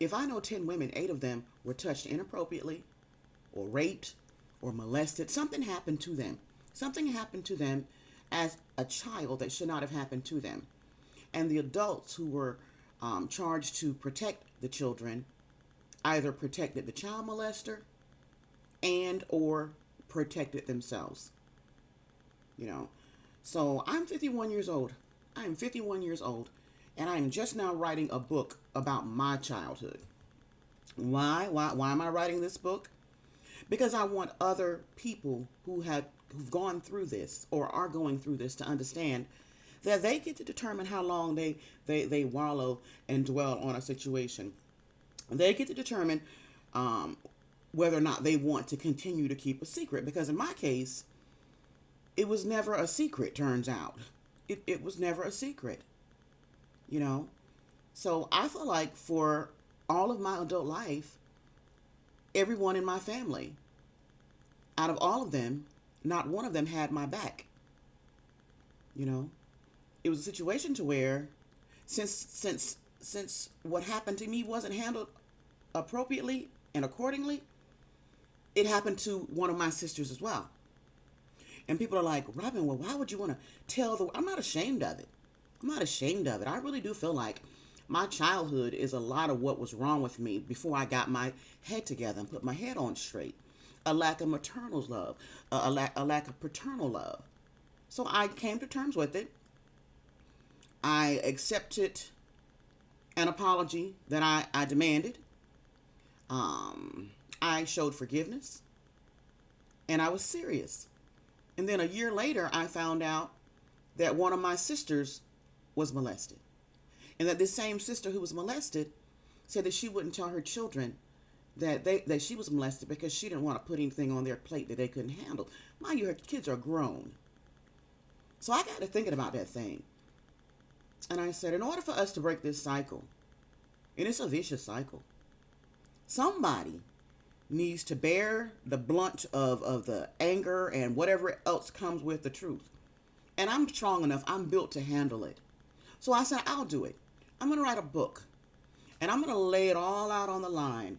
If I know 10 women, 8 of them were touched inappropriately or raped or molested, something happened to them. Something happened to them as a child that should not have happened to them. And the adults who were charged to protect the children either protected the child molester and or protected themselves. You know, so I'm 51 years old. I am 51 years old, and I am just now writing a book about my childhood. Why am I writing this book? Because I want other people who've gone through this or are going through this to understand that they get to determine how long they wallow and dwell on a situation. They get to determine whether or not they want to continue to keep a secret. Because in my case, it was never a secret, turns out. It was never a secret, you know? So I feel like for all of my adult life, everyone in my family, out of all of them, not one of them had my back. You know, it was a situation to where, since what happened to me wasn't handled appropriately and accordingly, it happened to one of my sisters as well. And people are like, Robin, well, why would you want to tell the? I'm not ashamed of it. I'm not ashamed of it. I really do feel like my childhood is a lot of what was wrong with me before I got my head together and put my head on straight. A lack of maternal love, a lack of paternal love. So I came to terms with it. I accepted an apology that I demanded. I showed forgiveness, and I was serious. And then a year later, I found out that one of my sisters was molested. And that this same sister who was molested said that she wouldn't tell her children that she was molested because she didn't want to put anything on their plate that they couldn't handle. Mind you, her kids are grown. So I got to thinking about that thing. And I said, in order for us to break this cycle, and it's a vicious cycle, somebody needs to bear the blunt of the anger and whatever else comes with the truth. And I'm strong enough, I'm built to handle it. So I said, I'll do it. I'm going to write a book. And I'm going to lay it all out on the line.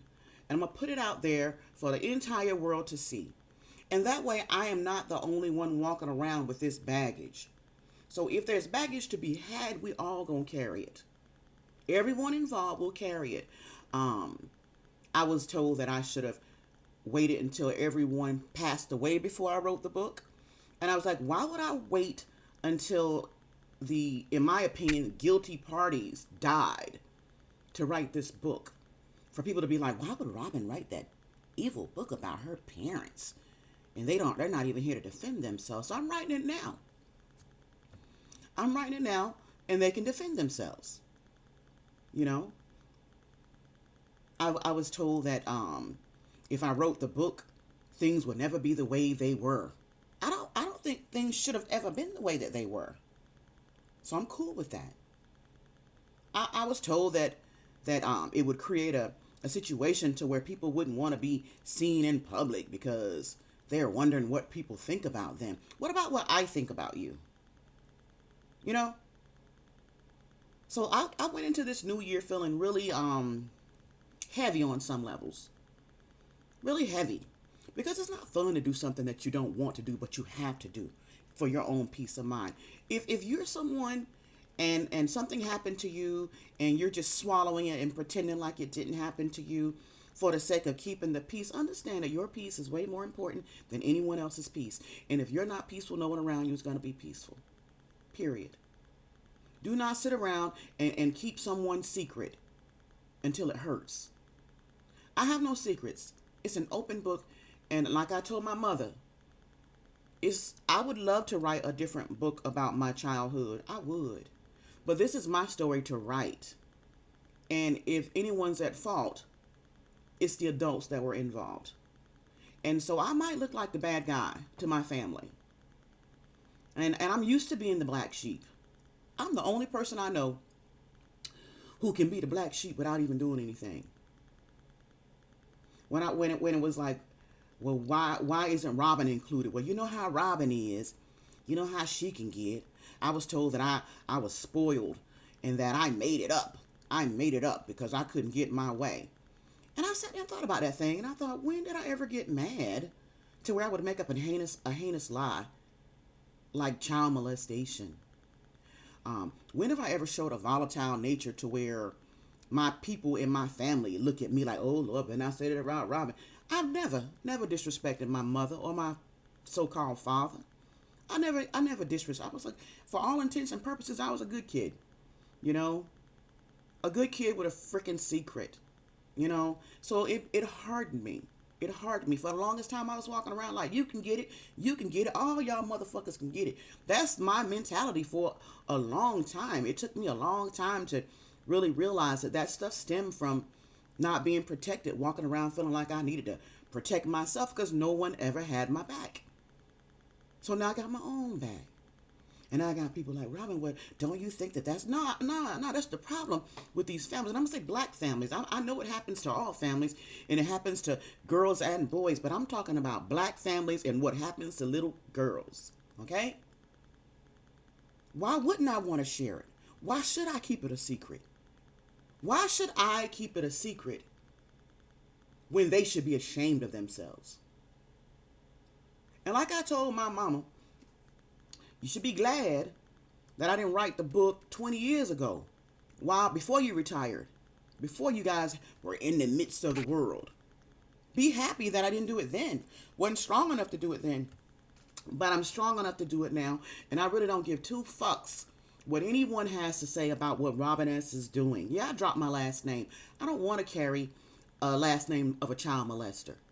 And I'm going to put it out there for the entire world to see. And that way I am not the only one walking around with this baggage. So if there's baggage to be had, we all going to carry it. Everyone involved will carry it. I was told that I should have waited until everyone passed away before I wrote the book. And I was like, why would I wait until in my opinion, guilty parties died to write this book? For people to be like, why would Robin write that evil book about her parents? And they're not even here to defend themselves. So I'm writing it now. I'm writing it now, and they can defend themselves. You know? I was told that if I wrote the book, things would never be the way they were. I don't think things should have ever been the way that they were. So I'm cool with that. I was told that it would create a situation to where people wouldn't want to be seen in public because they're wondering what people think about them. What about what I think about you? You know? So I went into this new year feeling really heavy on some levels. Really heavy. Because it's not fun to do something that you don't want to do, but you have to do for your own peace of mind. If you're someone and something happened to you and you're just swallowing it and pretending like it didn't happen to you for the sake of keeping the peace, understand that your peace is way more important than anyone else's peace. And if you're not peaceful, no one around you is going to be peaceful. Period. Do not sit around and keep someone's secret until it hurts. I have no secrets. It's an open book. And like I told my mother, I would love to write a different book about my childhood. I would. But this is my story to write. And if anyone's at fault, it's the adults that were involved. And so I might look like the bad guy to my family. And I'm used to being the black sheep. I'm the only person I know who can be the black sheep without even doing anything. When it was like, well, why isn't Robin included? Well, you know how Robin is. You know how she can get. I was told that I was spoiled and that I made it up. I made it up because I couldn't get my way. And I sat there and thought about that thing, and I thought, when did I ever get mad to where I would make up a heinous lie like child molestation? When have I ever showed a volatile nature to where my people in my family look at me like, oh Lord, and I said it about Robin? I've never disrespected my mother or my so-called father. I never disrespected. I was like, for all intents and purposes, I was a good kid. You know, a good kid with a freaking secret. So it hardened me. It hardened me. For the longest time, I was walking around like, you can get it, you can get it, all y'all motherfuckers can get it. That's my mentality for a long time. It took me a long time to really realize that stuff stemmed from not being protected, walking around feeling like I needed to protect myself because no one ever had my back. So now I got my own back. And I got people like, Robin, what, don't you think that's, no, that's the problem with these families. And I'm going to say black families. I know it happens to all families, and it happens to girls and boys, but I'm talking about black families and what happens to little girls, okay? Why wouldn't I want to share it? Why should I keep it a secret? Why should I keep it a secret when they should be ashamed of themselves? And like I told my mama, you should be glad that I didn't write the book 20 years ago, before you retired, before you guys were in the midst of the world. Be happy that I didn't do it then. Wasn't strong enough to do it then, but I'm strong enough to do it now, and I really don't give two fucks what anyone has to say about what Robin S. is doing. Yeah, I dropped my last name. I don't want to carry a last name of a child molester.